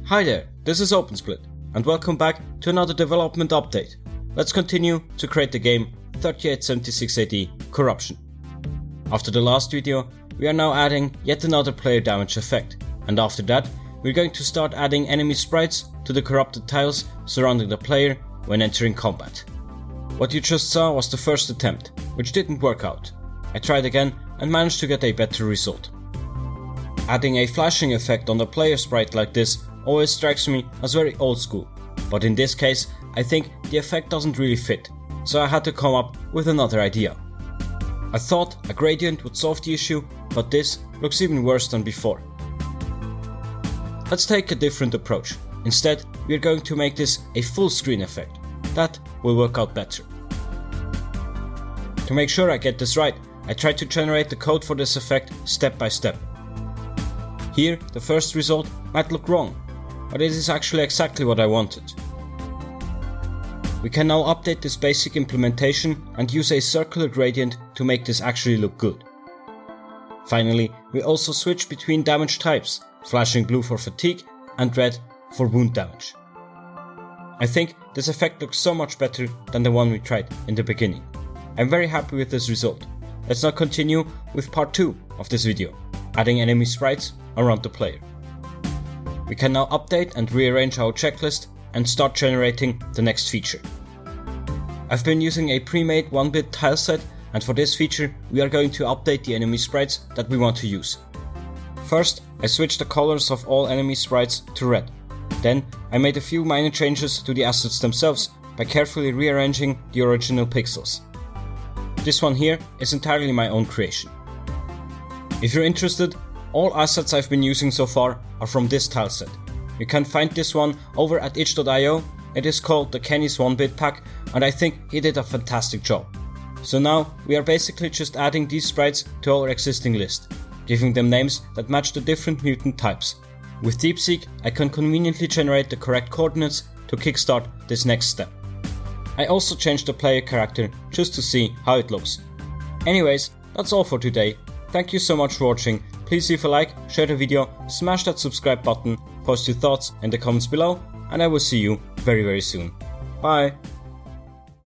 Hi there, this is OpenSplit, and welcome back to another development update. Let's continue to create the game 3876 AD Corruption. After the last video, we are now adding yet another player damage effect, and after that, we're going to start adding enemy sprites to the corrupted tiles surrounding the player when entering combat. What you just saw was the first attempt, which didn't work out. I tried again and managed to get a better result. Adding a flashing effect on the player sprite like this always strikes me as very old school, but in this case I think the effect doesn't really fit, so I had to come up with another idea. I thought a gradient would solve the issue, but this looks even worse than before. Let's take a different approach. Instead, we are going to make this a full screen effect. That will work out better. To make sure I get this right, I tried to generate the code for this effect step by step. Here, the first result might look wrong, but it is actually exactly what I wanted. We can now update this basic implementation and use a circular gradient to make this actually look good. Finally, we also switch between damage types, flashing blue for fatigue and red for wound damage. I think this effect looks so much better than the one we tried in the beginning. I'm very happy with this result. Let's now continue with part 2 of this video, adding enemy sprites around the player. We can now update and rearrange our checklist and start generating the next feature. I've been using a pre-made 1-bit tile set, and for this feature we are going to update the enemy sprites that we want to use. First, I switched the colors of all enemy sprites to red. Then I made a few minor changes to the assets themselves by carefully rearranging the original pixels. This one here is entirely my own creation. If you're interested, all assets I've been using so far are from this tile set. You can find this one over at itch.io. It is called the Kenny's 1-bit pack, and I think he did a fantastic job. So now we are basically just adding these sprites to our existing list, giving them names that match the different mutant types. With DeepSeek, I can conveniently generate the correct coordinates to kickstart this next step. I also changed the player character just to see how it looks. Anyways, that's all for today. Thank you so much for watching. Please leave a like, share the video, smash that subscribe button, post your thoughts in the comments below, and I will see you very soon. Bye!